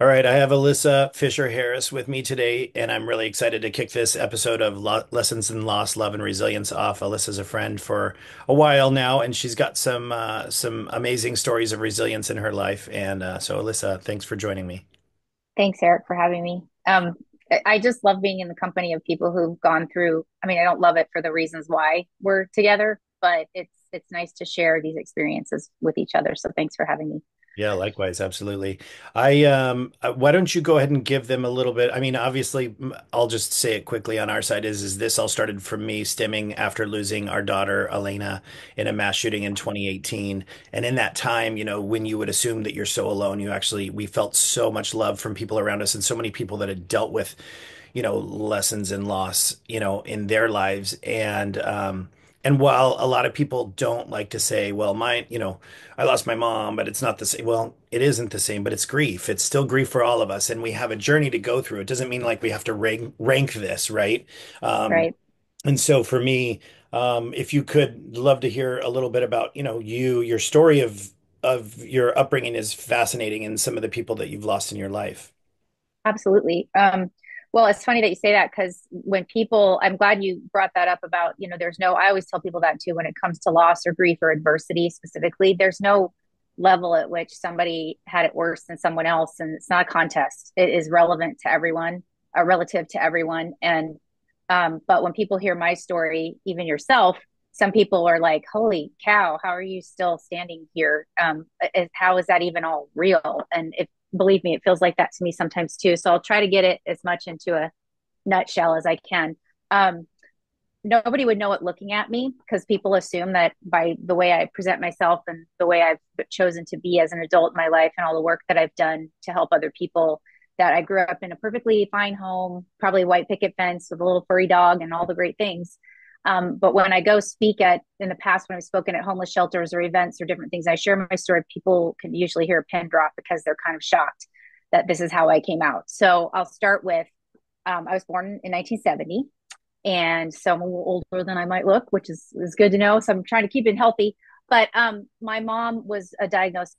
All right, I have Alyssa Fisher Harris with me today, and I'm really excited to kick this episode of Lessons in Loss, Love, and Resilience off. Alyssa's a friend for a while now, and she's got some amazing stories of resilience in her life. And so, Alyssa, thanks for joining me. Thanks, Eric, for having me. I just love being in the company of people who've gone through. I mean, I don't love it for the reasons why we're together, but it's nice to share these experiences with each other. So thanks for having me. Yeah, likewise, absolutely. Why don't you go ahead and give them a little bit? I mean, obviously, I'll just say it quickly on our side is this all started from me stemming after losing our daughter Elena in a mass shooting in 2018. And in that time, when you would assume that you're so alone, we felt so much love from people around us and so many people that had dealt with lessons in loss, in their lives. And while a lot of people don't like to say, well, I lost my mom, but it's not the same. Well, it isn't the same, but it's grief. It's still grief for all of us. And we have a journey to go through. It doesn't mean like we have to rank this, right? Um, Right. and so for me, if you could love to hear a little bit about, your story of your upbringing is fascinating and some of the people that you've lost in your life. Absolutely. Well, it's funny that you say that because I'm glad you brought that up about, I always tell people that too when it comes to loss or grief or adversity specifically, there's no level at which somebody had it worse than someone else. And it's not a contest. It is relevant to everyone, relative to everyone. But when people hear my story, even yourself, some people are like, holy cow, how are you still standing here? How is that even all real? And if believe me, it feels like that to me sometimes too. So I'll try to get it as much into a nutshell as I can. Um, Nobody would know it looking at me because people assume that by the way I present myself and the way I've chosen to be as an adult in my life and all the work that I've done to help other people, that I grew up in a perfectly fine home, probably white picket fence with a little furry dog and all the great things. But when I go speak in the past, when I've spoken at homeless shelters or events or different things, I share my story. People can usually hear a pin drop because they're kind of shocked that this is how I came out. So I'll start with I was born in 1970. And so I'm a little older than I might look, which is good to know. So I'm trying to keep it healthy. But my mom was a undiagnosed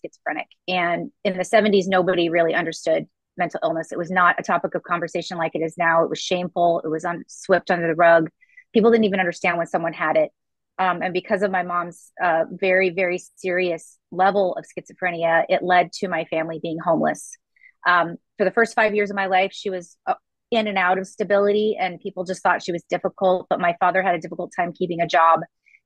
schizophrenic. And in the 70s, nobody really understood mental illness. It was not a topic of conversation like it is now. It was shameful. It was swept under the rug. People didn't even understand when someone had it. And because of my mom's very, very serious level of schizophrenia, it led to my family being homeless. For the first 5 years of my life, she was in and out of stability, and people just thought she was difficult. But my father had a difficult time keeping a job.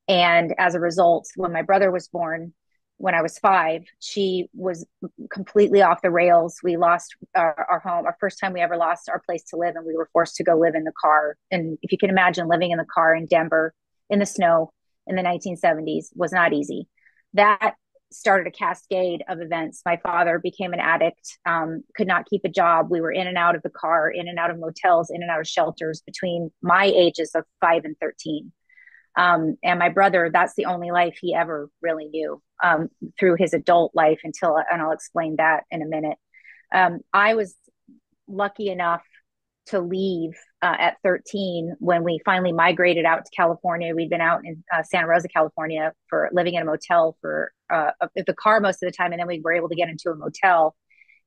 And as a result, when my brother was born, when I was 5, she was completely off the rails. We lost our home, our first time we ever lost our place to live, and we were forced to go live in the car. And if you can imagine living in the car in Denver in the snow in the 1970s was not easy. That started a cascade of events. My father became an addict, could not keep a job. We were in and out of the car, in and out of motels, in and out of shelters between my ages of 5 and 13. And my brother, that's the only life he ever really knew through his adult life and I'll explain that in a minute. I was lucky enough to leave at 13 when we finally migrated out to California. We'd been out in Santa Rosa, California for living in a motel for the car most of the time. And then we were able to get into a motel.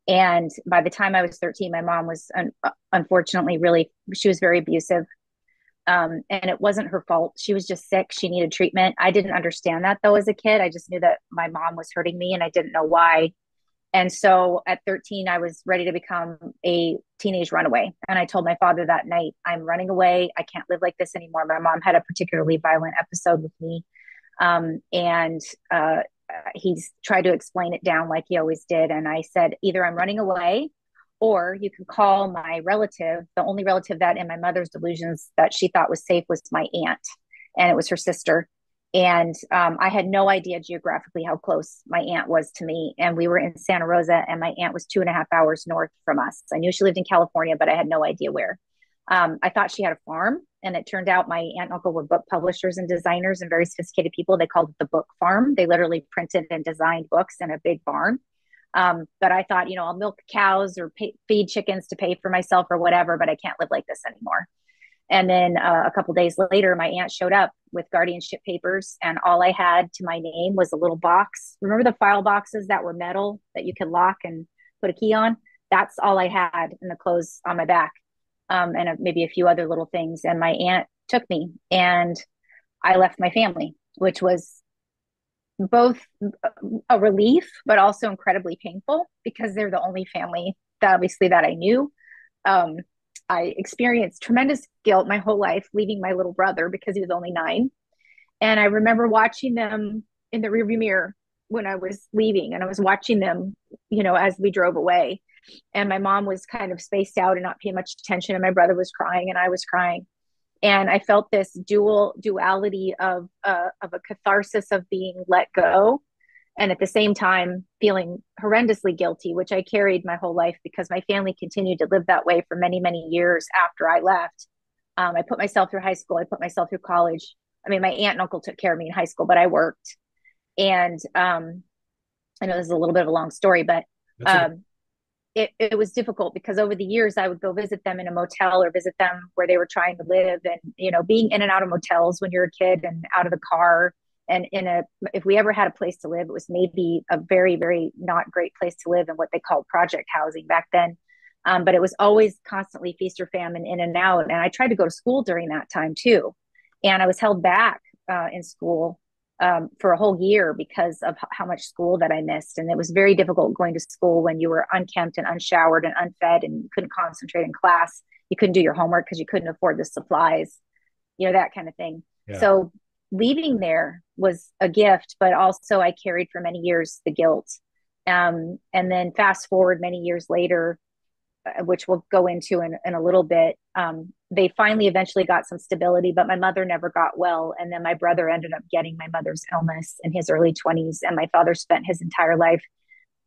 And by the time I was 13, my mom was unfortunately she was very abusive. And it wasn't her fault. She was just sick. She needed treatment. I didn't understand that though as a kid. I just knew that my mom was hurting me and I didn't know why. And so at 13, I was ready to become a teenage runaway. And I told my father that night, I'm running away. I can't live like this anymore. My mom had a particularly violent episode with me. And he's tried to explain it down like he always did. And I said, either I'm running away or you can call my relative. The only relative that in my mother's delusions that she thought was safe was my aunt. And it was her sister. And I had no idea geographically how close my aunt was to me. And we were in Santa Rosa, and my aunt was 2.5 hours north from us. I knew she lived in California, but I had no idea where. I thought she had a farm, and it turned out my aunt and uncle were book publishers and designers and very sophisticated people. They called it the book farm. They literally printed and designed books in a big barn. But I thought, I'll milk cows or feed chickens to pay for myself or whatever, but I can't live like this anymore. And then a couple of days later, my aunt showed up with guardianship papers, and all I had to my name was a little box. Remember the file boxes that were metal that you could lock and put a key on. That's all I had, and the clothes on my back, and maybe a few other little things. And my aunt took me, and I left my family, which was both a relief, but also incredibly painful because they're the only family that obviously that I knew. Um, I experienced tremendous guilt my whole life leaving my little brother because he was only 9. And I remember watching them in the rearview mirror when I was leaving, and I was watching them, as we drove away. And my mom was kind of spaced out and not paying much attention, and my brother was crying, and I was crying. And I felt this duality of a catharsis of being let go, and at the same time feeling horrendously guilty, which I carried my whole life because my family continued to live that way for many, many years after I left. I put myself through high school. I put myself through college. I mean, my aunt and uncle took care of me in high school, but I worked. And I know this is a little bit of a long story, but That's okay. um, it was difficult because over the years I would go visit them in a motel or visit them where they were trying to live. And, being in and out of motels when you're a kid and out of the car, and if we ever had a place to live, it was maybe a very, very not great place to live in what they called project housing back then. But it was always constantly feast or famine, in and out. And I tried to go to school during that time too. And I was held back in school for a whole year because of how much school that I missed. And it was very difficult going to school when you were unkempt and unshowered and unfed, and you couldn't concentrate in class. You couldn't do your homework because you couldn't afford the supplies, that kind of thing. Yeah. So leaving there was a gift, but also I carried for many years the guilt. And then fast forward many years later, which we'll go into in a little bit. They finally eventually got some stability, but my mother never got well. And then my brother ended up getting my mother's illness in his early 20s. And my father spent his entire life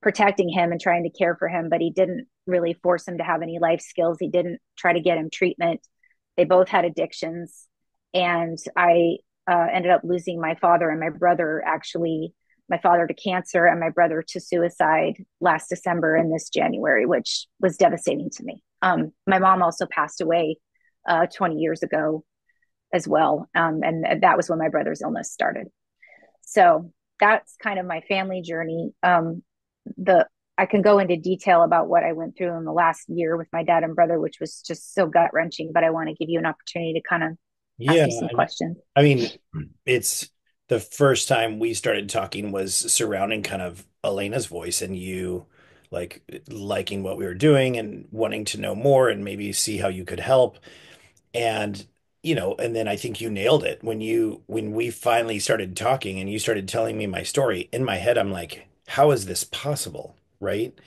protecting him and trying to care for him, but he didn't really force him to have any life skills. He didn't try to get him treatment. They both had addictions. And I ended up losing my father and my brother, actually, my father to cancer and my brother to suicide last December and this January, which was devastating to me. My mom also passed away 20 years ago as well. And that was when my brother's illness started. So that's kind of my family journey. The I can go into detail about what I went through in the last year with my dad and brother, which was just so gut wrenching. But I want to give you an opportunity to kind of Yeah. ask you some questions. I mean, it's the first time we started talking was surrounding kind of Elena's voice and you like liking what we were doing and wanting to know more and maybe see how you could help. And, and then I think you nailed it when we finally started talking and you started telling me my story. In my head, I'm like, how is this possible? Right?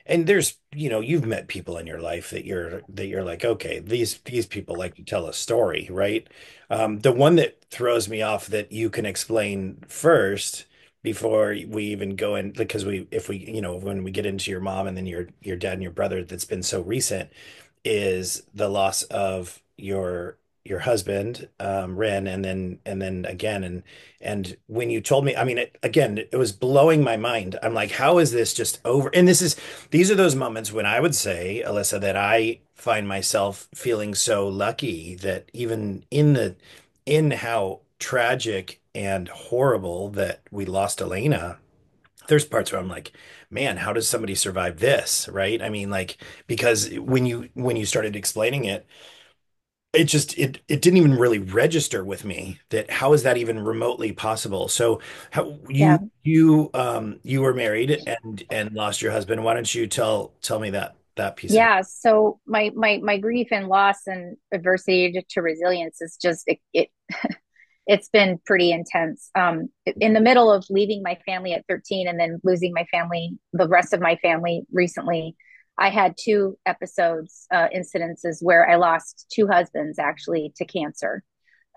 And there's, you've met people in your life that you're like, okay, these people like to tell a story, right? The one that throws me off that you can explain first before we even go in, because if we, when we get into your mom and then your dad and your brother, that's been so recent is the loss of your husband, Ren, and then again, and when you told me, I mean, again, it was blowing my mind. I'm like, how is this just over? And these are those moments when I would say, Alyssa, that I find myself feeling so lucky that even in how tragic and horrible that we lost Elena, there's parts where I'm like, man, how does somebody survive this? Right? I mean, like, because when you started explaining it, it didn't even really register with me that how is that even remotely possible? So how Yeah. you were married and lost your husband. Why don't you tell me that piece of it? Yeah. So my grief and loss and adversity to resilience is just it's been pretty intense. In the middle of leaving my family at 13 and then losing my family, the rest of my family recently, I had two episodes, incidences where I lost two husbands actually to cancer.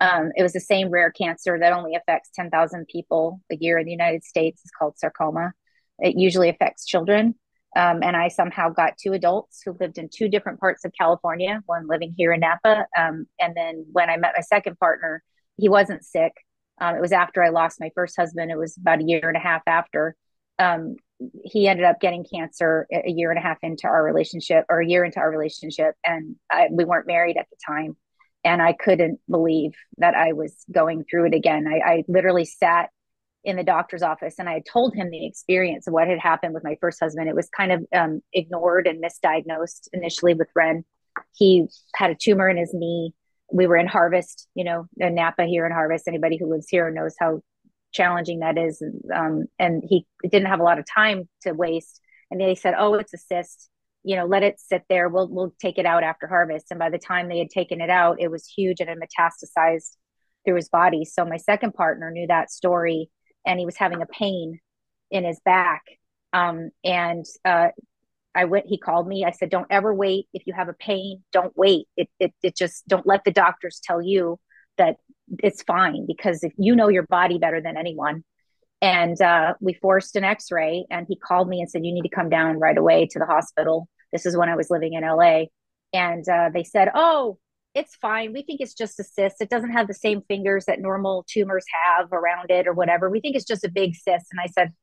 It was the same rare cancer that only affects 10,000 people a year in the United States. It's called sarcoma. It usually affects children. And I somehow got two adults who lived in two different parts of California, one living here in Napa. And then when I met my second partner, he wasn't sick. It was after I lost my first husband. It was about a year and a half after. Um, he ended up getting cancer a year and a half into our relationship, or a year into our relationship, and we weren't married at the time. And I couldn't believe that I was going through it again. I literally sat in the doctor's office, and I had told him the experience of what had happened with my first husband. It was kind of ignored and misdiagnosed initially with Ren. He had a tumor in his knee. We were in Harvest, in Napa here in Harvest. Anybody who lives here knows how challenging that is. And he didn't have a lot of time to waste. And they said, "Oh, it's a cyst. Let it sit there. We'll take it out after harvest." And by the time they had taken it out, it was huge and it metastasized through his body. So my second partner knew that story, and he was having a pain in his back. And I went, he called me. I said, "Don't ever wait. If you have a pain, don't wait. It just, don't let the doctors tell you that it's fine, because if you know your body better than anyone." And we forced an x-ray, and he called me and said, "You need to come down right away to the hospital." This is when I was living in LA. And they said, "Oh, it's fine. We think it's just a cyst. It doesn't have the same fingers that normal tumors have around it or whatever. We think it's just a big cyst." And I said,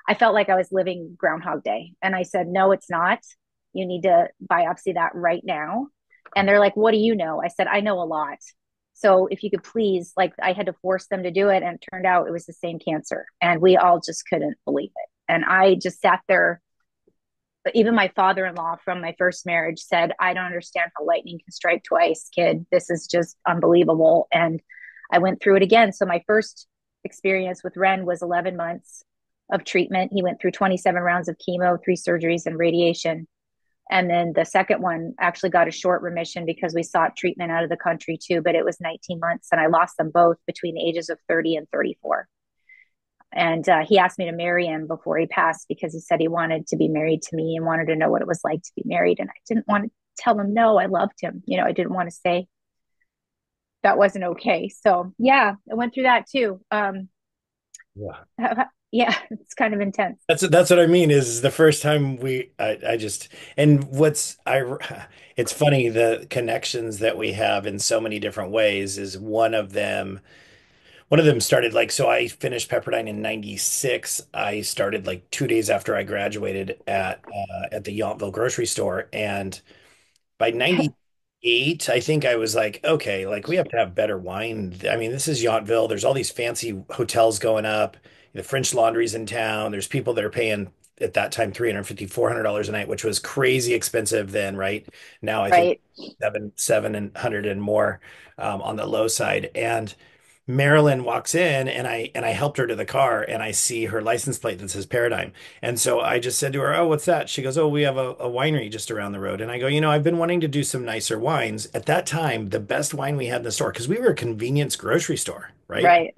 I felt like I was living Groundhog Day. And I said, "No, it's not. You need to biopsy that right now." And they're like, "What do you know?" I said, "I know a lot. So if you could please," like, I had to force them to do it. And it turned out it was the same cancer. And we all just couldn't believe it. And I just sat there. Even my father-in-law from my first marriage said, "I don't understand how lightning can strike twice, kid. This is just unbelievable." And I went through it again. So my first experience with Ren was 11 months of treatment. He went through 27 rounds of chemo, 3 surgeries, and radiation. And then the second one actually got a short remission because we sought treatment out of the country too, but it was 19 months. And I lost them both between the ages of 30 and 34. And he asked me to marry him before he passed, because he said he wanted to be married to me and wanted to know what it was like to be married. And I didn't want to tell him no, I loved him. I didn't want to say that wasn't okay. So yeah, I went through that too. Yeah. Yeah, it's kind of intense. That's what I mean is the first time I just and what's I it's funny the connections that we have in so many different ways is one of them started like so I finished Pepperdine in 96. I started like 2 days after I graduated at the Yountville grocery store, and by 98, I think I was like, okay, like we have to have better wine. I mean, this is Yountville. There's all these fancy hotels going up. The French Laundry's in town. There's people that are paying at that time 350, $400 a night, which was crazy expensive then, right? Now I think Right, 700 and more on the low side. And Marilyn walks in, and I helped her to the car, and I see her license plate that says Paradigm. And so I just said to her, "Oh, what's that?" She goes, "Oh, we have a winery just around the road." And I go, I've been wanting to do some nicer wines." At that time, the best wine we had in the store, because we were a convenience grocery store, right? right.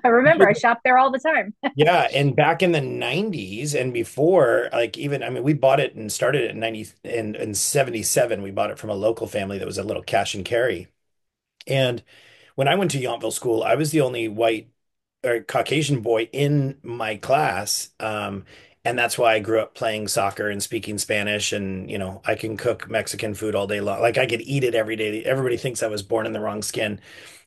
I remember I shopped there all the time. Yeah, and back in the 90s and before, like even I mean, we bought it and started it in 90 in 77. We bought it from a local family that was a little cash and carry. And when I went to Yountville School, I was the only white or Caucasian boy in my class. And that's why I grew up playing soccer and speaking Spanish. And, I can cook Mexican food all day long. Like I could eat it every day. Everybody thinks I was born in the wrong skin.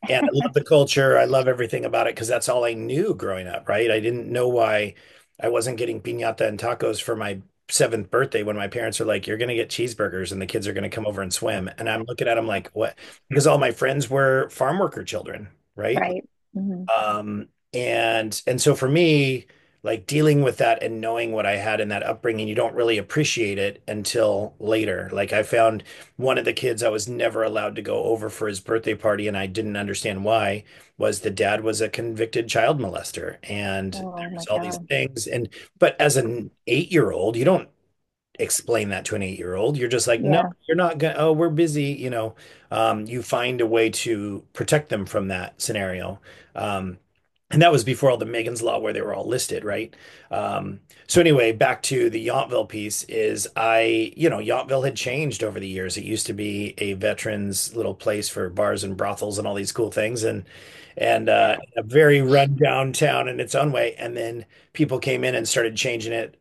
And I love the culture. I love everything about it because that's all I knew growing up, right? I didn't know why I wasn't getting piñata and tacos for my seventh birthday when my parents are like, "You're going to get cheeseburgers and the kids are going to come over and swim." And I'm looking at them like, what? Because all my friends were farm worker children, right? Right. Hmm. And so for me, like dealing with that and knowing what I had in that upbringing, you don't really appreciate it until later. Like I found one of the kids I was never allowed to go over for his birthday party, and I didn't understand why, was the dad was a convicted child molester. And Oh my there's all these God. things. But as an 8-year-old, you don't explain that to an 8-year-old. You're just like, "No, Yeah. you're not gonna, oh, we're busy." You find a way to protect them from that scenario. Um, and that was before all the Megan's Law where they were all listed, right? So anyway, back to the Yountville piece is Yountville had changed over the years. It used to be a veterans little place for bars and brothels and all these cool things, and a very run down town in its own way. And then people came in and started changing it.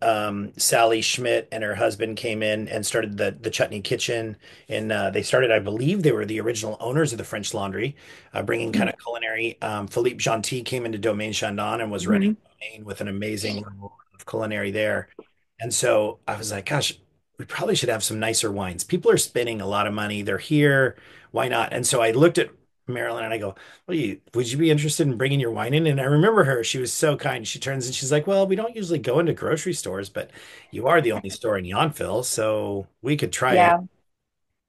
Sally Schmidt and her husband came in and started the Chutney Kitchen, and they started, I believe, they were the original owners of the French Laundry, bringing kind of culinary. Philippe Gentil came into Domaine Chandon and was running Hmm. Domaine with an amazing level of culinary there. And so I was like, gosh, we probably should have some nicer wines. People are spending a lot of money. They're here. Why not? And so I looked at Marilyn and I go, well, would you be interested in bringing your wine in? And I remember her, she was so kind. She turns and she's like, well, we don't usually go into grocery stores, but you are the only store in Yountville, so we could try it. Yeah,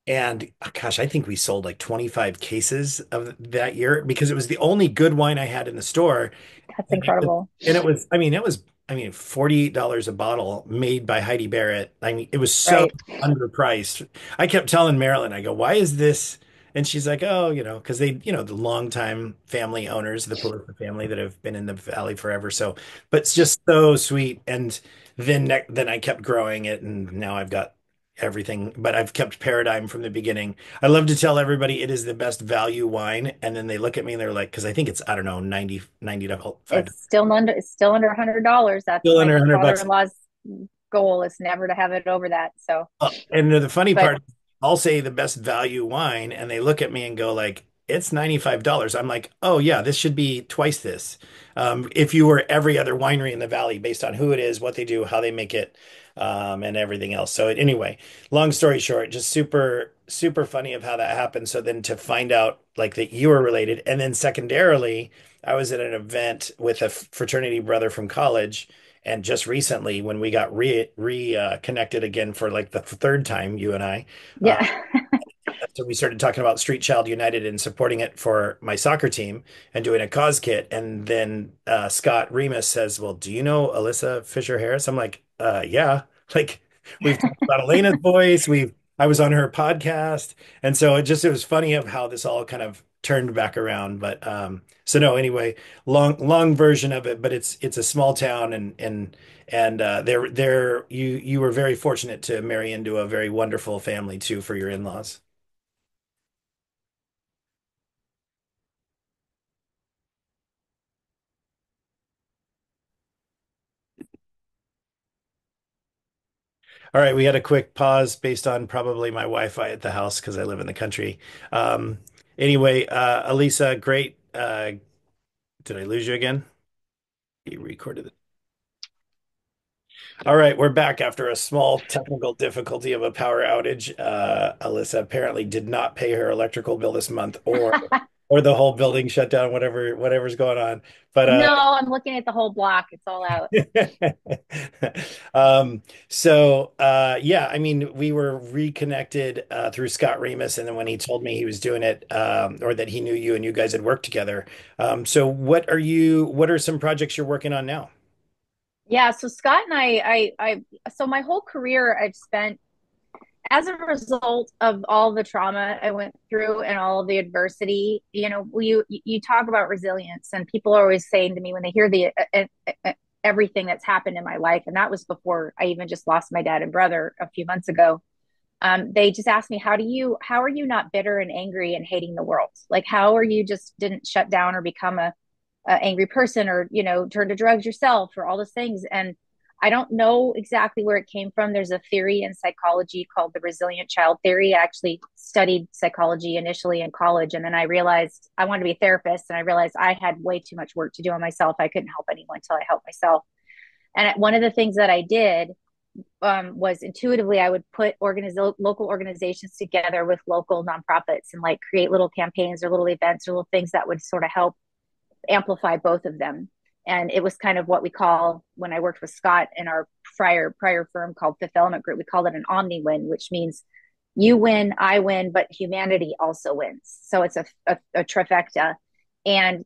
And gosh, I think we sold like 25 cases of that year because it was the only good wine I had in the store. that's And it was, incredible. $48 a bottle made by Heidi Barrett. I mean, it was so Right. underpriced. I kept telling Marilyn, I go, why is this? And she's like, oh, because the longtime family owners, the Palooza family that have been in the valley forever. So, but it's just so sweet. And then I kept growing it, and now I've got everything, but I've kept Paradigm from the beginning. I love to tell everybody it is the best value wine, and then they look at me and they're like, because I think it's, I don't know, 90 to 5, It's still under $100. That's still my under 100 bucks. father-in-law's goal is never to have it over that. So, And the funny but part, I'll say the best value wine, and they look at me and go like, it's $95. I'm like, oh yeah, this should be twice this. If you were every other winery in the valley based on who it is, what they do, how they make it, and everything else. So anyway, long story short, just super, super funny of how that happened. So then to find out like that you were related, and then secondarily, I was at an event with a fraternity brother from college. And just recently, when we got connected again for like the third time, you and I, uh, yeah. so we started talking about Street Child United and supporting it for my soccer team and doing a cause kit. And then Scott Remus says, well, do you know Elissa Fisher Harris? I'm like, yeah. Like we've talked about Elena's voice. I was on her podcast. And so it was funny of how this all kind of turned back around. But so no, anyway, long version of it, but it's a small town, and you were very fortunate to marry into a very wonderful family too for your in-laws. All right, we had a quick pause based on probably my Wi-Fi at the house because I live in the country. Um, anyway, Elisa, great. Did I lose you again? You recorded it. All right, we're back after a small technical difficulty of a power outage. Alyssa apparently did not pay her electrical bill this month, or the whole building shut down, whatever's going on. But No, I'm looking at the whole block. It's all out. yeah, I mean, we were reconnected through Scott Remus, and then when he told me he was doing it, or that he knew you and you guys had worked together. So what are some projects you're working on now? Yeah, so Scott and so my whole career I've spent as a result of all the trauma I went through and all of the adversity. You talk about resilience, and people are always saying to me when they hear the everything that's happened in my life, and that was before I even just lost my dad and brother a few months ago. They just asked me, how are you not bitter and angry and hating the world? Like, how are you just didn't shut down or become a angry person, or turn to drugs yourself, or all those things? And I don't know exactly where it came from. There's a theory in psychology called the resilient child theory. I actually studied psychology initially in college, and then I realized I wanted to be a therapist, and I realized I had way too much work to do on myself. I couldn't help anyone until I helped myself. And one of the things that I did was intuitively I would put local organizations together with local nonprofits and like create little campaigns or little events or little things that would sort of help amplify both of them. And it was kind of what we call, when I worked with Scott in our prior firm called Fifth Element Group, we called it an omni win, which means you win, I win, but humanity also wins. So it's a trifecta. And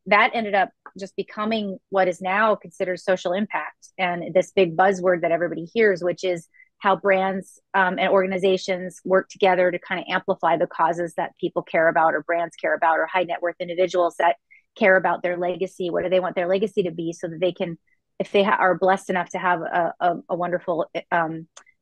that ended up just becoming what is now considered social impact, and this big buzzword that everybody hears, which is how brands and organizations work together to kind of amplify the causes that people care about, or brands care about, or high net worth individuals that care about their legacy. What do they want their legacy to be, so that they can, if they are blessed enough to have a wonderful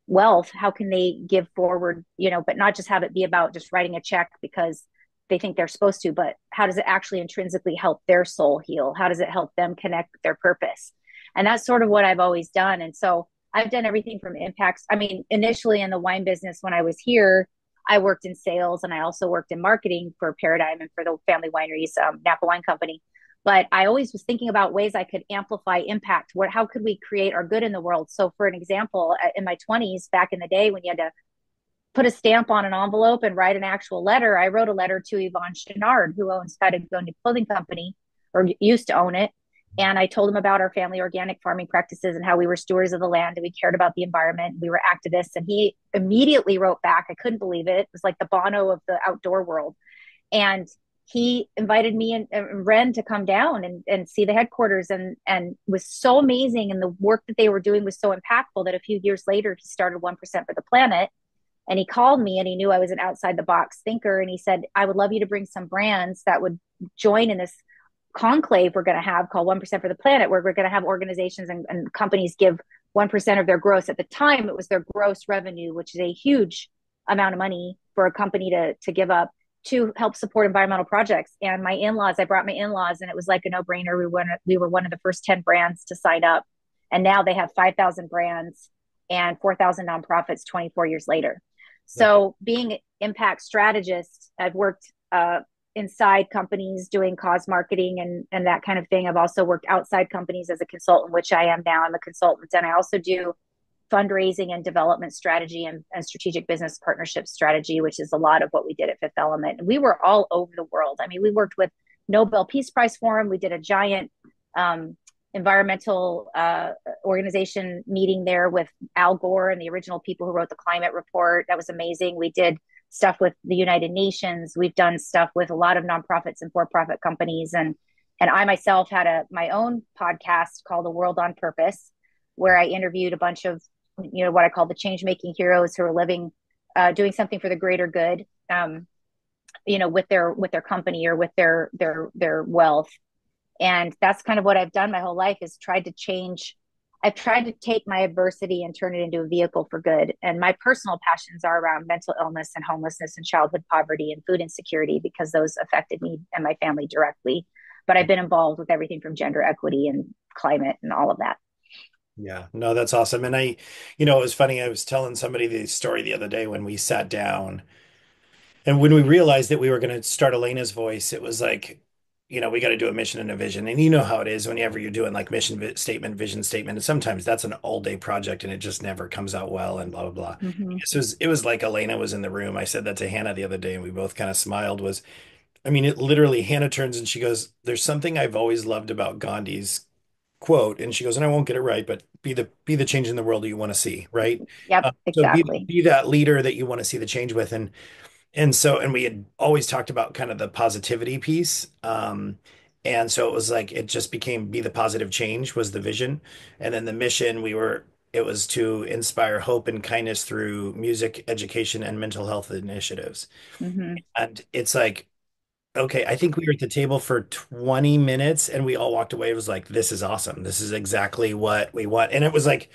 wealth, how can they give forward, but not just have it be about just writing a check because they think they're supposed to, but how does it actually intrinsically help their soul heal? How does it help them connect with their purpose? And that's sort of what I've always done. And so I've done everything from impacts. I mean, initially in the wine business, when I was here, I worked in sales, and I also worked in marketing for Paradigm and for the family wineries, Napa Wine Company. But I always was thinking about ways I could amplify impact. How could we create our good in the world? So, for an example, in my 20s, back in the day when you had to put a stamp on an envelope and write an actual letter. I wrote a letter to Yvonne Chenard, who owns Patagonia Clothing Company, or used to own it. And I told him about our family organic farming practices and how we were stewards of the land and we cared about the environment. We were activists. And he immediately wrote back. I couldn't believe it. It was like the Bono of the outdoor world. And he invited me and Ren to come down and see the headquarters and was so amazing. And the work that they were doing was so impactful that a few years later, he started 1% for the Planet. And he called me and he knew I was an outside the box thinker. And he said, I would love you to bring some brands that would join in this conclave we're going to have called 1% for the Planet, where we're going to have organizations and companies give 1% of their gross. At the time, it was their gross revenue, which is a huge amount of money for a company to give up to help support environmental projects. And my in-laws, I brought my in-laws and it was like a no-brainer. We were one of the first 10 brands to sign up. And now they have 5,000 brands and 4,000 nonprofits 24 years later. So being an impact strategist, I've worked inside companies doing cause marketing and that kind of thing. I've also worked outside companies as a consultant, which I am now. I'm a consultant. And I also do fundraising and development strategy and strategic business partnership strategy, which is a lot of what we did at Fifth Element. And we were all over the world. I mean, we worked with Nobel Peace Prize Forum. We did a giant environmental organization meeting there with Al Gore and the original people who wrote the climate report. That was amazing. We did stuff with the United Nations. We've done stuff with a lot of nonprofits and for-profit companies. And I myself had my own podcast called The World on Purpose, where I interviewed a bunch of, what I call the change-making heroes who are living, doing something for the greater good, with their company or with their wealth. And that's kind of what I've done my whole life is I've tried to take my adversity and turn it into a vehicle for good. And my personal passions are around mental illness and homelessness and childhood poverty and food insecurity because those affected me and my family directly. But I've been involved with everything from gender equity and climate and all of that. Yeah, no, that's awesome. And it was funny. I was telling somebody the story the other day when we sat down and when we realized that we were going to start Elena's voice, it was like, we got to do a mission and a vision. And you know how it is whenever you're doing like statement, vision statement. And sometimes that's an all day project and it just never comes out well and blah, blah, blah. Mm-hmm. It was like Elena was in the room. I said that to Hannah the other day and we both kind of smiled I mean, it literally, Hannah turns and she goes, there's something I've always loved about Gandhi's quote, and she goes, and I won't get it right, but be the change in the world that you want to see, right? Yep, So exactly. be that leader that you want to see the change with, and we had always talked about kind of the positivity piece, and so it was like it just became be the positive change was the vision, and then the mission it was to inspire hope and kindness through music, education, and mental health initiatives, Mm-hmm. and it's like okay, I think we were at the table for 20 minutes and we all walked away. It was like, this is awesome. This is exactly what we want. And it was like,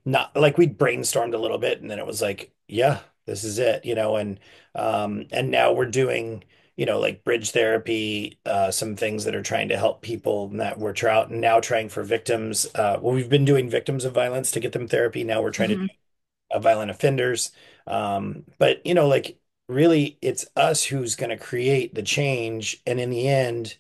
not like we brainstormed a little bit and then it was like, yeah, this is it, and now we're doing, like bridge therapy, some things that are trying to help people and that we're now trying for victims. Well, we've been doing victims of violence to get them therapy. Now we're trying to Mm-hmm. violent offenders. But like really it's us who's going to create the change. And in the end,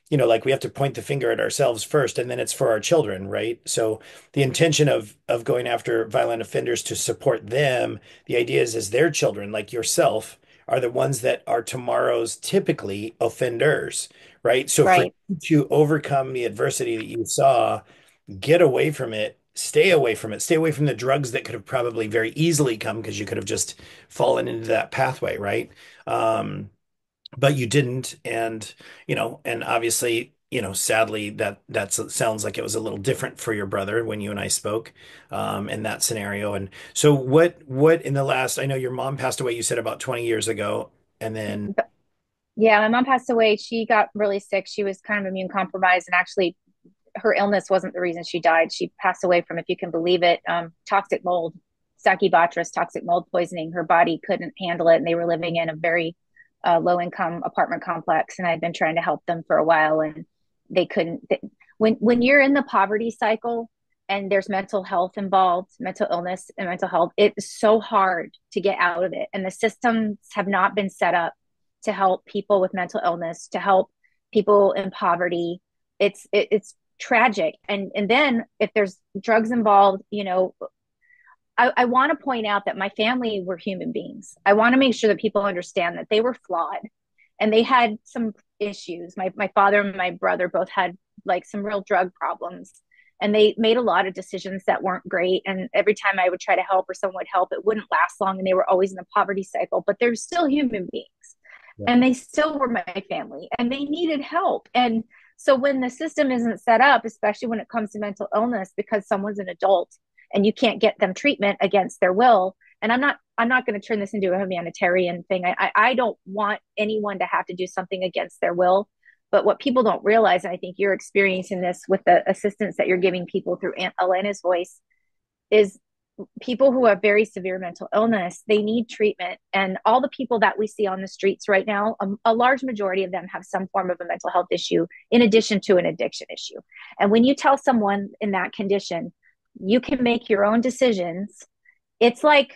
like we have to point the finger at ourselves first, and then it's for our children, right? So the intention of going after violent offenders to support them, the idea is their children, like yourself, are the ones that are tomorrow's typically offenders, right? So for Right. you to overcome the adversity that you saw, get away from it, stay away from it, stay away from the drugs that could have probably very easily come because you could have just fallen into that pathway, right? But you didn't, and obviously, sadly, that sounds like it was a little different for your brother when you and I spoke, in that scenario. And so, what in the last? I know your mom passed away. You said about 20 years ago, and then Yeah, my mom passed away. She got really sick. She was kind of immune compromised, and actually, her illness wasn't the reason she died. She passed away from, if you can believe it, toxic mold, Stachybotrys, toxic mold poisoning. Her body couldn't handle it, and they were living in a very low income apartment complex. And I'd been trying to help them for a while, and they couldn't. When you're in the poverty cycle and there's mental health involved, mental illness and mental health, it's so hard to get out of it. And the systems have not been set up to help people with mental illness, to help people in poverty. It's tragic. And then if there's drugs involved, I want to point out that my family were human beings. I want to make sure that people understand that they were flawed and they had some issues. My father and my brother both had like some real drug problems, and they made a lot of decisions that weren't great. And every time I would try to help or someone would help, it wouldn't last long, and they were always in a poverty cycle. But they're still human beings, Yeah. and they still were my family, and they needed help. And so when the system isn't set up, especially when it comes to mental illness, because someone's an adult and you can't get them treatment against their will, and I'm not going to turn this into a humanitarian thing. I don't want anyone to have to do something against their will. But what people don't realize, and I think you're experiencing this with the assistance that you're giving people through Aunt Elena's voice, is people who have very severe mental illness, they need treatment. And all the people that we see on the streets right now, a large majority of them have some form of a mental health issue in addition to an addiction issue. And when you tell someone in that condition, you can make your own decisions, it's like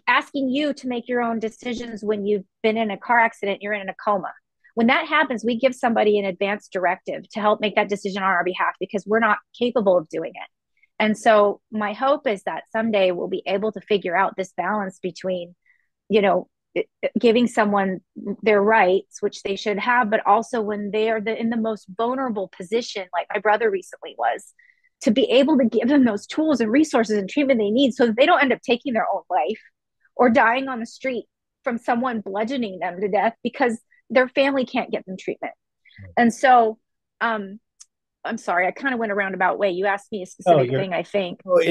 asking you to make your own decisions when you've been in a car accident, you're in a coma. When that happens, we give somebody an advance directive to help make that decision on our behalf because we're not capable of doing it. And so my hope is that someday we'll be able to figure out this balance between, you know, giving someone their rights, which they should have, but also when they are in the most vulnerable position, like my brother recently was, to be able to give them those tools and resources and treatment they need so that they don't end up taking their own life or dying on the street from someone bludgeoning them to death because their family can't get them treatment. And so, I'm sorry, I kind of went a roundabout way. You asked me a Oh, specific you're thing, I think. Oh,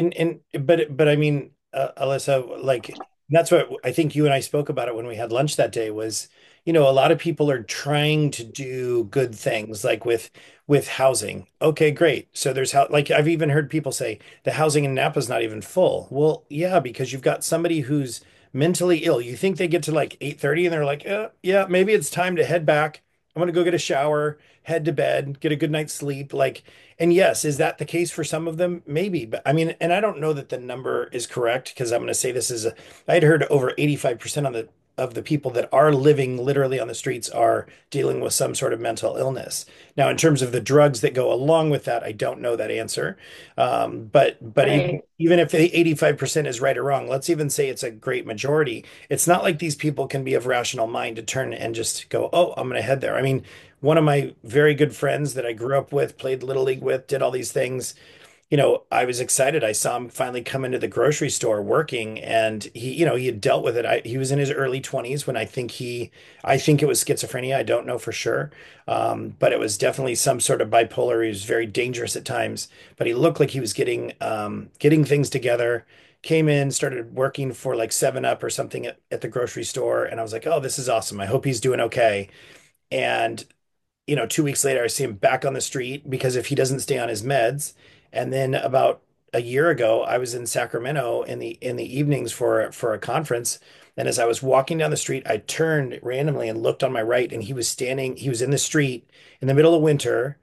but I mean, Alyssa, like that's what I think you and I spoke about it when we had lunch that day was, a lot of people are trying to do good things like with housing. Okay, great. So there's how like I've even heard people say the housing in Napa's not even full. Well, yeah, because you've got somebody who's mentally ill. You think they get to like 8:30 and they're like, yeah, maybe it's time to head back. I'm gonna go get a shower, head to bed, get a good night's sleep. Like and yes, is that the case for some of them? Maybe, but I mean, and I don't know that the number is correct because I'm going to say this is I'd heard over 85% of the people that are living literally on the streets are dealing with some sort of mental illness. Now, in terms of the drugs that go along with that, I don't know that answer. But even Right, even if the 85% is right or wrong, let's even say it's a great majority. It's not like these people can be of rational mind to turn and just go, oh, I'm going to head there. I mean, one of my very good friends that I grew up with, played Little League with, did all these things. I was excited. I saw him finally come into the grocery store working and he had dealt with it. He was in his early 20s when I think it was schizophrenia. I don't know for sure. But it was definitely some sort of bipolar. He was very dangerous at times, but he looked like he was getting things together. Came in, started working for like 7 Up or something at the grocery store. And I was like, oh, this is awesome. I hope he's doing okay. And 2 weeks later, I see him back on the street because if he doesn't stay on his meds, and then about a year ago, I was in Sacramento in the evenings for a conference, and as I was walking down the street, I turned randomly and looked on my right, and he was in the street in the middle of winter,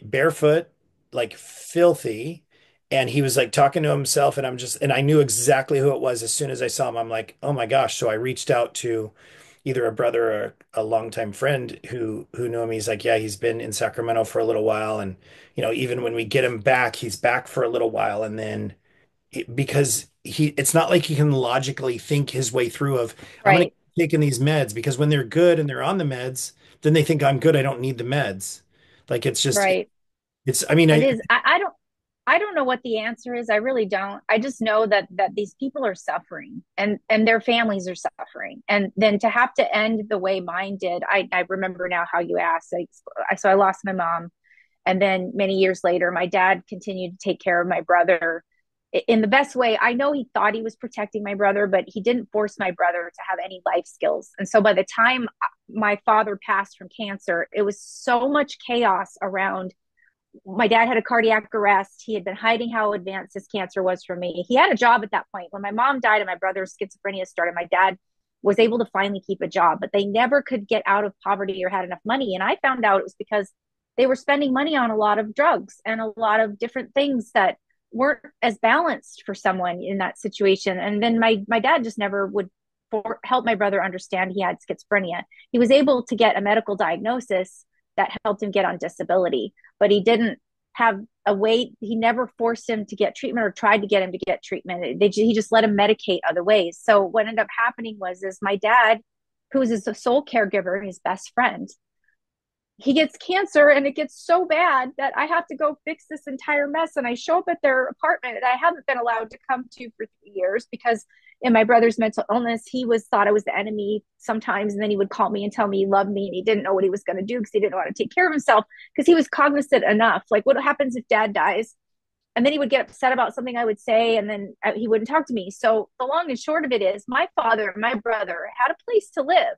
barefoot, like filthy, and he was like talking to himself, and I knew exactly who it was as soon as I saw him. I'm like, oh my gosh! So I reached out to either a brother or a longtime friend who knew him. He's like, yeah, he's been in Sacramento for a little while, and even when we get him back, he's back for a little while, and then because it's not like he can logically think his way through of I'm going to right, keep taking these meds because when they're good and they're on the meds, then they think I'm good. I don't need the meds. Like it's just right. it's. I mean, It is. I don't know what the answer is. I really don't. I just know that these people are suffering and their families are suffering. And then to have to end the way mine did, I remember now how you asked. So I lost my mom. And then many years later, my dad continued to take care of my brother in the best way. I know he thought he was protecting my brother, but he didn't force my brother to have any life skills. And so by the time my father passed from cancer, it was so much chaos around. My dad had a cardiac arrest. He had been hiding how advanced his cancer was from me. He had a job at that point. When my mom died and my brother's schizophrenia started, my dad was able to finally keep a job, but they never could get out of poverty or had enough money. And I found out it was because they were spending money on a lot of drugs and a lot of different things that weren't as balanced for someone in that situation. And then my dad just never would help my brother understand he had schizophrenia. He was able to get a medical diagnosis that helped him get on disability, but he didn't have a way. He never forced him to get treatment or tried to get him to get treatment. He just let him medicate other ways. So what ended up happening was, is my dad, who was his sole caregiver, his best friend, he gets cancer and it gets so bad that I have to go fix this entire mess. And I show up at their apartment that I haven't been allowed to come to for 3 years because in my brother's mental illness, he was thought I was the enemy sometimes. And then he would call me and tell me he loved me and he didn't know what he was going to do because he didn't know how to take care of himself because he was cognizant enough. Like, what happens if dad dies? And then he would get upset about something I would say, and then he wouldn't talk to me. So the long and short of it is my father and my brother had a place to live,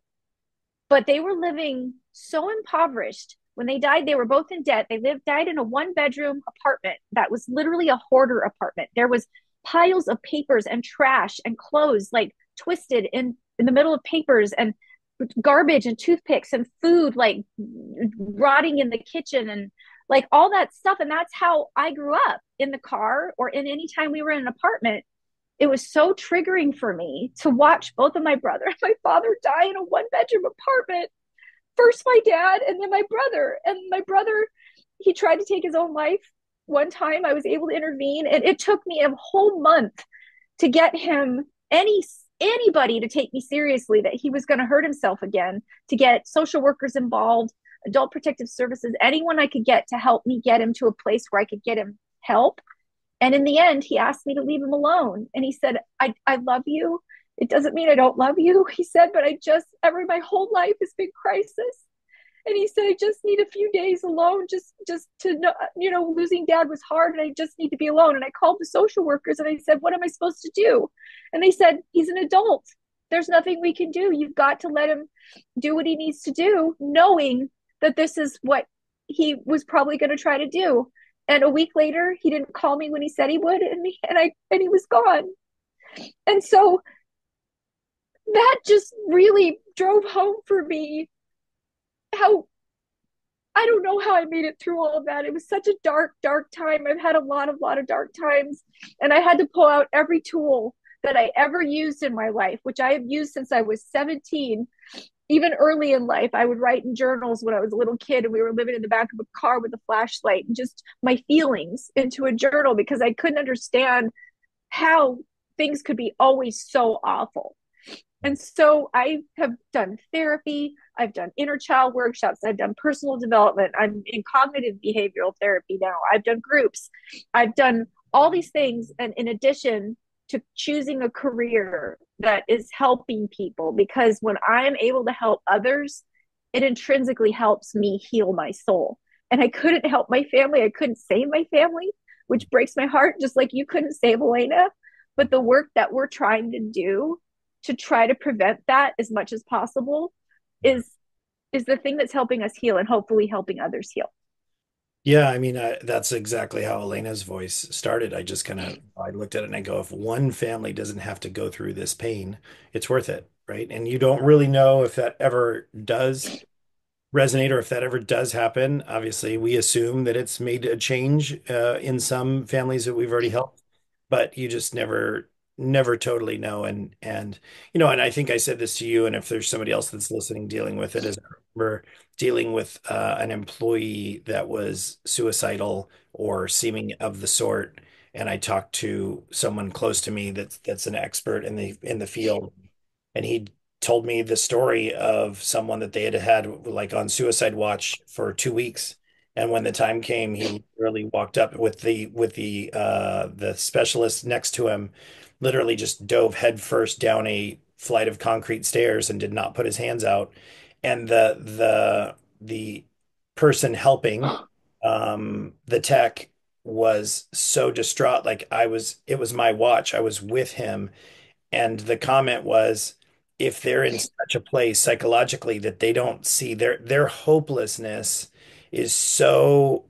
but they were living so impoverished. When they died, they were both in debt. Died in a one-bedroom apartment that was literally a hoarder apartment. There was piles of papers and trash and clothes like twisted in the middle of papers, and garbage and toothpicks and food like rotting in the kitchen, and like all that stuff. And that's how I grew up, in the car or in any time we were in an apartment. It was so triggering for me to watch both of my brother and my father die in a one bedroom apartment. First my dad and then my brother. And my brother, he tried to take his own life one time. I was able to intervene, and it took me a whole month to get him anybody to take me seriously that he was going to hurt himself again, to get social workers involved, adult protective services, anyone I could get to help me get him to a place where I could get him help. And in the end, he asked me to leave him alone. And he said, I love you. It doesn't mean I don't love you. He said, but my whole life has been crisis. And he said, I just need a few days alone, just to know, losing dad was hard and I just need to be alone. And I called the social workers and I said, what am I supposed to do? And they said, he's an adult. There's nothing we can do. You've got to let him do what he needs to do, knowing that this is what he was probably going to try to do. And a week later, he didn't call me when he said he would, and he was gone. And so that just really drove home for me how, I don't know how I made it through all of that. It was such a dark, dark time. I've had a lot of dark times, and I had to pull out every tool that I ever used in my life, which I have used since I was 17. Even early in life, I would write in journals when I was a little kid and we were living in the back of a car with a flashlight, and just my feelings into a journal because I couldn't understand how things could be always so awful. And so I have done therapy, I've done inner child workshops, I've done personal development, I'm in cognitive behavioral therapy now, I've done groups, I've done all these things. And in addition to choosing a career that is helping people, because when I am able to help others, it intrinsically helps me heal my soul. And I couldn't help my family, I couldn't save my family, which breaks my heart, just like you couldn't save Elena. But the work that we're trying to do to try to prevent that as much as possible is the thing that's helping us heal and hopefully helping others heal. Yeah, I mean, that's exactly how Elena's voice started. I looked at it and I go, if one family doesn't have to go through this pain, it's worth it, right? And you don't really know if that ever does resonate or if that ever does happen. Obviously, we assume that it's made a change in some families that we've already helped, but you just never totally know. And I think I said this to you, and if there's somebody else that's listening dealing with it, is I remember dealing with an employee that was suicidal or seeming of the sort, and I talked to someone close to me that's an expert in the field, and he told me the story of someone that they had had like on suicide watch for 2 weeks. And when the time came, he literally walked up with the specialist next to him, literally just dove headfirst down a flight of concrete stairs and did not put his hands out. And the person helping, the tech, was so distraught. Like it was my watch. I was with him, and the comment was, if they're in such a place psychologically that they don't see their hopelessness is so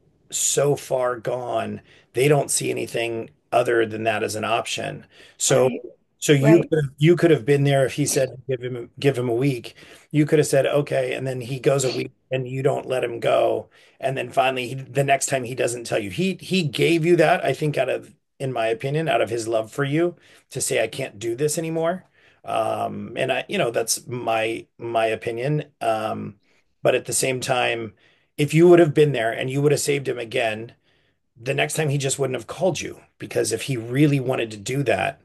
far gone, they don't see anything other than that as an option. So Right. so Right. you could have been there if he said give him a week. You could have said okay, and then he goes a week and you don't let him go. And then finally the next time he doesn't tell you. He gave you that, I think, in my opinion, out of his love for you, to say I can't do this anymore. And that's my opinion. But at the same time, if you would have been there and you would have saved him again, the next time he just wouldn't have called you, because if he really wanted to do that,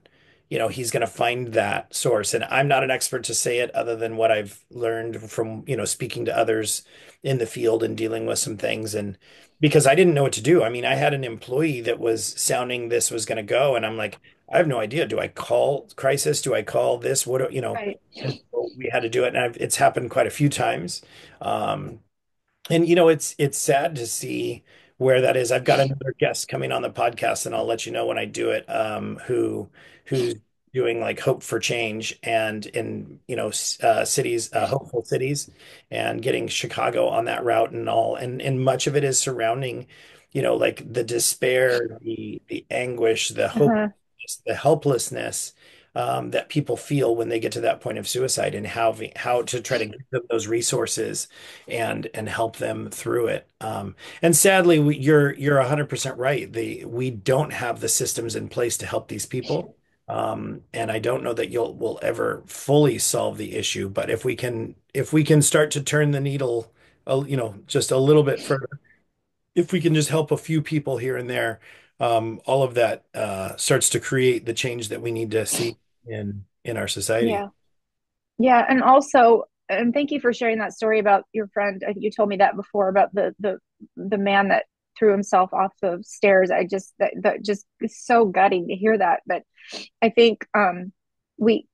he's going to find that source. And I'm not an expert to say it other than what I've learned from, speaking to others in the field and dealing with some things. And because I didn't know what to do. I mean, I had an employee that was sounding this was going to go, and I'm like, I have no idea. Do I call crisis? Do I call this? Right. And so we had to do it. And it's happened quite a few times. Um, and it's sad to see where that is. I've got another guest coming on the podcast, and I'll let you know when I do it, who's doing like Hope for Change and in cities, hopeful cities, and getting Chicago on that route and all. And much of it is surrounding, like the despair, the anguish, the hope, Uh-huh. the helplessness. That people feel when they get to that point of suicide, and how to try to give them those resources and help them through it. And sadly, you're 100% right. We don't have the systems in place to help these people. And I don't know that we'll ever fully solve the issue, but if we can start to turn the needle, just a little bit further, if we can just help a few people here and there, all of that starts to create the change that we need to see in our society. Yeah. Yeah, and also, and thank you for sharing that story about your friend. I think you told me that before about the man that threw himself off the stairs. That just is so gutting to hear that. But I think we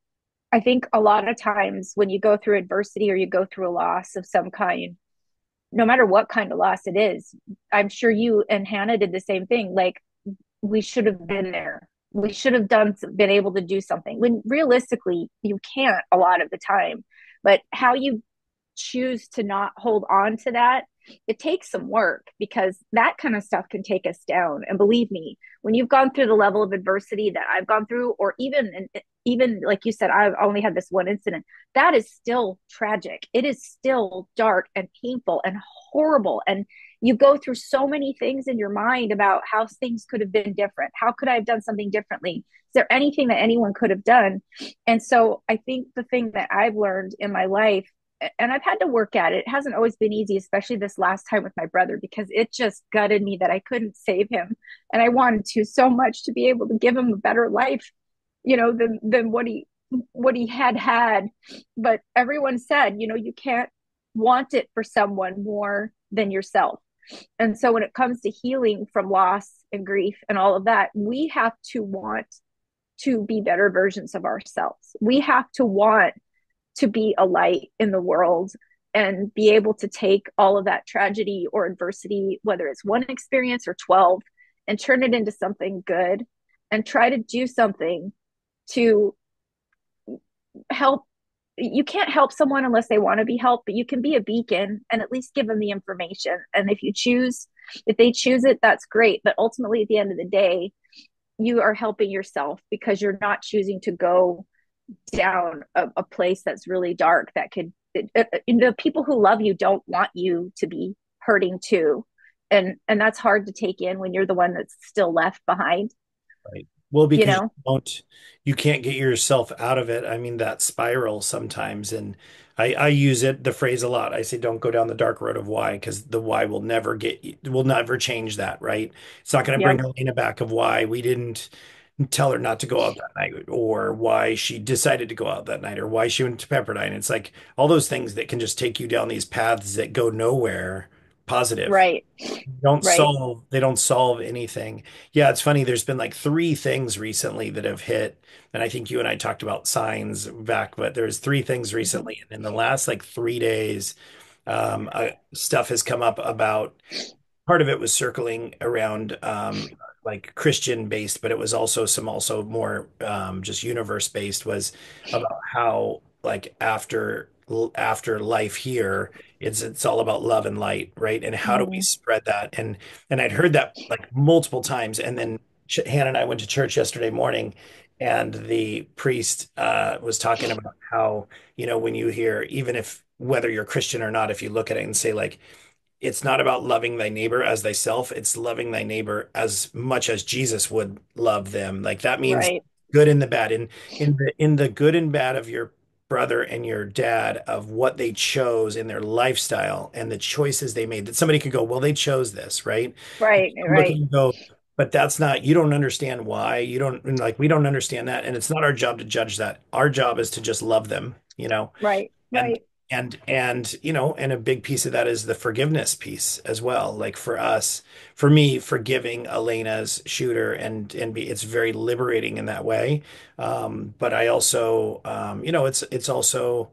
I think a lot of times when you go through adversity or you go through a loss of some kind, no matter what kind of loss it is, I'm sure you and Hannah did the same thing. Like, we should have been there. We should have been able to do something when realistically you can't a lot of the time. But how you choose to not hold on to that, it takes some work because that kind of stuff can take us down. And believe me, when you've gone through the level of adversity that I've gone through, or even like you said, I've only had this one incident, that is still tragic. It is still dark and painful and horrible. And you go through so many things in your mind about how things could have been different. How could I have done something differently? Is there anything that anyone could have done? And so I think the thing that I've learned in my life, and I've had to work at it. It hasn't always been easy, especially this last time with my brother, because it just gutted me that I couldn't save him. And I wanted to so much to be able to give him a better life, than what he had. But everyone said, you can't want it for someone more than yourself. And so when it comes to healing from loss and grief and all of that, we have to want to be better versions of ourselves. We have to want to be a light in the world and be able to take all of that tragedy or adversity, whether it's one experience or 12, and turn it into something good and try to do something to help. You can't help someone unless they want to be helped, but you can be a beacon and at least give them the information. And if they choose it, that's great. But ultimately, at the end of the day, you are helping yourself because you're not choosing to go down a place that's really dark that could the people who love you don't want you to be hurting too, and that's hard to take in when you're the one that's still left behind Right. Well, you because know you can't get yourself out of it. I mean, that spiral sometimes, and I use the phrase a lot. I say, don't go down the dark road of why, because the why will never change that, right? It's not going to bring yep, Elena back of why we didn't tell her not to go out that night, or why she decided to go out that night, or why she went to Pepperdine. It's like all those things that can just take you down these paths that go nowhere positive. right, don't right, solve they don't solve anything. Yeah, it's funny. There's been like three things recently that have hit, and I think you and I talked about signs back, but there's three things mm-hmm. recently, and in the last like 3 days, stuff has come up about. Part of it was circling around like Christian based, but it was also more just universe based, was about how like after life here, it's all about love and light, right? And how do we Mm-hmm. spread that? And I'd heard that like multiple times, and then Hannah and I went to church yesterday morning, and the priest was talking about how, when you hear, even if whether you're Christian or not, if you look at it and say like, it's not about loving thy neighbor as thyself. It's loving thy neighbor as much as Jesus would love them. Like that means Right, good and the bad. In the good and bad of your brother and your dad of what they chose in their lifestyle and the choices they made, that somebody could go, well, they chose this, right? And Right, look right, and go, but that's not, you don't understand why. You don't like, we don't understand that. And it's not our job to judge that. Our job is to just love them, you know? right, And right, and a big piece of that is the forgiveness piece as well. Like for us, for me, forgiving Elena's shooter and be it's very liberating in that way. But I also, it's also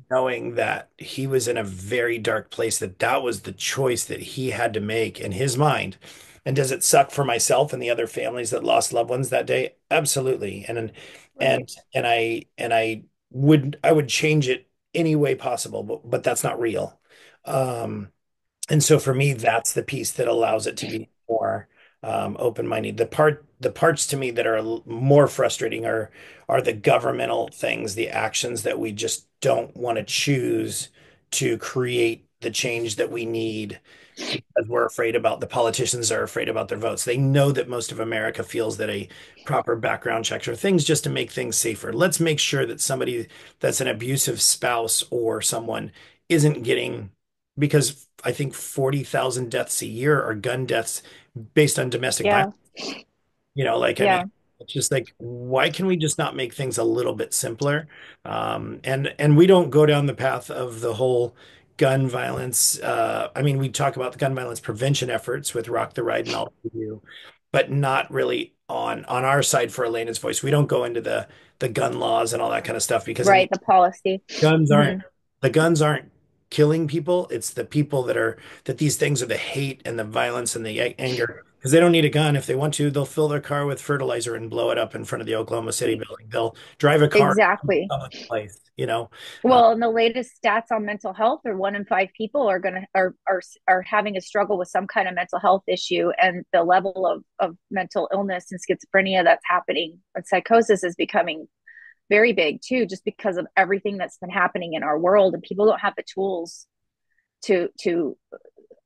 knowing that he was in a very dark place, that was the choice that he had to make in his mind. And does it suck for myself and the other families that lost loved ones that day? Absolutely. right, I would change it any way possible, but that's not real. Um, and so for me, that's the piece that allows it to be more open-minded. The parts to me that are more frustrating are the governmental things, the actions that we just don't want to choose to create the change that we need because we're afraid about the politicians are afraid about their votes. They know that most of America feels that a proper background checks are things just to make things safer. Let's make sure that somebody that's an abusive spouse or someone isn't getting, because I think 40,000 deaths a year are gun deaths based on domestic violence. yeah, Like, I mean, yeah, it's just like, why can we just not make things a little bit simpler? And we don't go down the path of the whole gun violence. I mean, we talk about the gun violence prevention efforts with Rock the Ride and all we do, but not really on our side for Elena's voice. We don't go into the gun laws and all that kind of stuff because in the right. The policy. guns Hmm. aren't the guns aren't killing people. It's the people that these things are the hate and the violence and the anger. Because they don't need a gun. If they want to, they'll fill their car with fertilizer and blow it up in front of the Oklahoma City building. They'll drive a car in Exactly. a public place. Uh, Well, and the latest stats on mental health are 1 in 5 people are having a struggle with some kind of mental health issue, and the level of mental illness and schizophrenia that's happening and psychosis is becoming very big too, just because of everything that's been happening in our world, and people don't have the tools to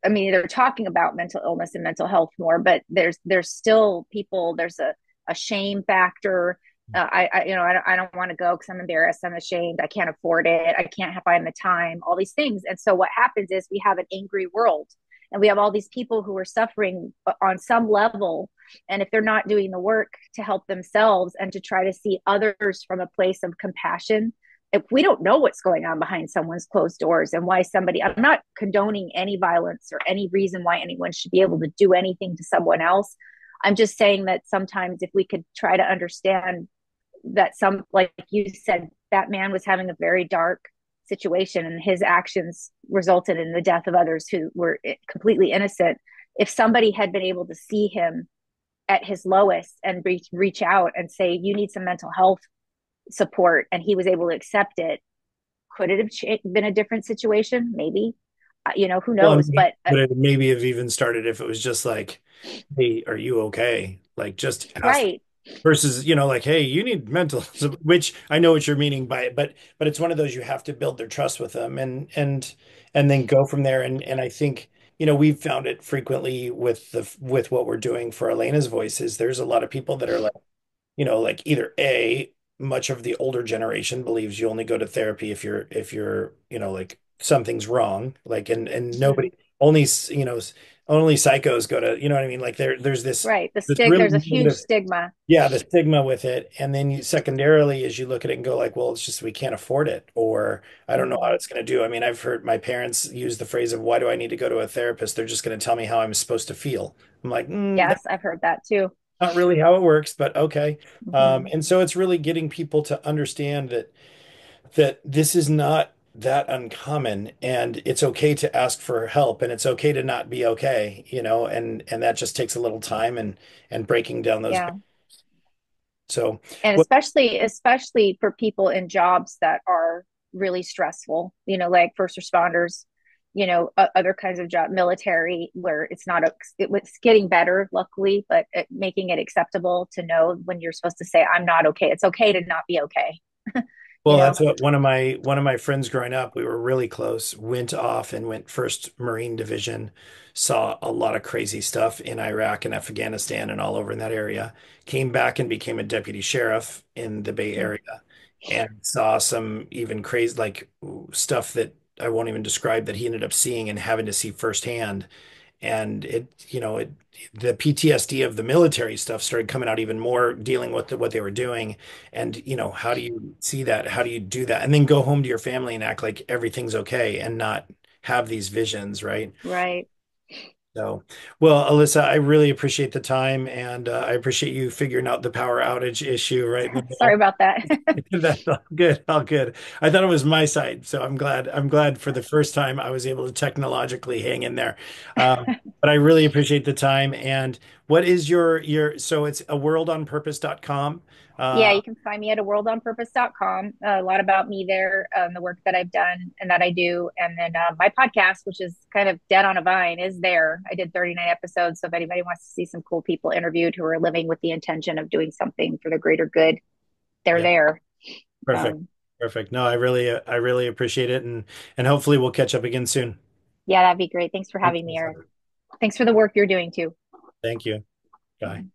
I mean, they're talking about mental illness and mental health more, but there's still people. There's a shame factor. I don't want to go because I'm embarrassed. I'm ashamed. I can't afford it. I can't find the time. All these things. And so what happens is we have an angry world, and we have all these people who are suffering on some level. And if they're not doing the work to help themselves and to try to see others from a place of compassion, if we don't know what's going on behind someone's closed doors and why somebody, I'm not condoning any violence or any reason why anyone should be able to do anything to someone else. I'm just saying that sometimes if we could try to understand that, some, like you said, that man was having a very dark situation and his actions resulted in the death of others who were completely innocent. If somebody had been able to see him at his lowest and reach out and say, you need some mental health support, and he was able to accept it, could it have been a different situation? Maybe. Who well, knows? But but it maybe have even started if it was just like, hey, are you okay? Like just ask right, versus, like, hey, you need mental, which I know what you're meaning by it, but it's one of those you have to build their trust with them and then go from there. And I think, we've found it frequently with what we're doing for Elena's voices. There's a lot of people that are like, like either much of the older generation believes you only go to therapy if you're, like something's wrong, like and mm-hmm. nobody only only psychos go to, what I mean? Like there's Right. this really There's a huge negative, stigma. yeah, the stigma with it. And then secondarily, as you look at it and go like, well, it's just we can't afford it, or I don't know how Mm-hmm. it's going to do. I mean, I've heard my parents use the phrase of, why do I need to go to a therapist? They're just going to tell me how I'm supposed to feel. I'm like, Yes, I've heard that too. not really how it works, but okay. Mm-hmm. And so it's really getting people to understand that this is not that uncommon, and it's okay to ask for help, and it's okay to not be okay, and that just takes a little time and breaking down those. Yeah. So, And what, especially for people in jobs that are really stressful, like first responders, other kinds of job, military, where it's getting better, luckily, but making it acceptable to know when you're supposed to say, I'm not okay. It's okay to not be okay, you well, know? that's what one of my friends growing up, we were really close, went off and went first Marine Division, saw a lot of crazy stuff in Iraq and Afghanistan and all over in that area, came back and became a deputy sheriff in the Bay Area. and saw some even crazy like stuff that I won't even describe that he ended up seeing and having to see firsthand. And the PTSD of the military stuff started coming out even more, dealing with what they were doing. And, how do you see that? How do you do that? And then go home to your family and act like everything's okay and not have these visions, right? Right. So, well, Alyssa, I really appreciate the time and I appreciate you figuring out the power outage issue right in the Sorry middle. about that. That's all good, all good. I thought it was my side, so I'm glad. I'm glad for the first time I was able to technologically hang in there. But I really appreciate the time. And what is so it's a worldonpurpose.com. Yeah, Uh, you can find me at a worldonpurpose.com. A lot about me there, the work that I've done and that I do. And then my podcast, which is kind of Dead on a Vine, is there. I did 39 episodes. So if anybody wants to see some cool people interviewed who are living with the intention of doing something for the greater good, they're yeah, there. perfect, Um, perfect. No, I really appreciate it, and hopefully we'll catch up again soon. yeah, that'd be great. Thanks for Thanks, having me, Eric. Alyssa. Thanks for the work you're doing too. Thank you. Bye.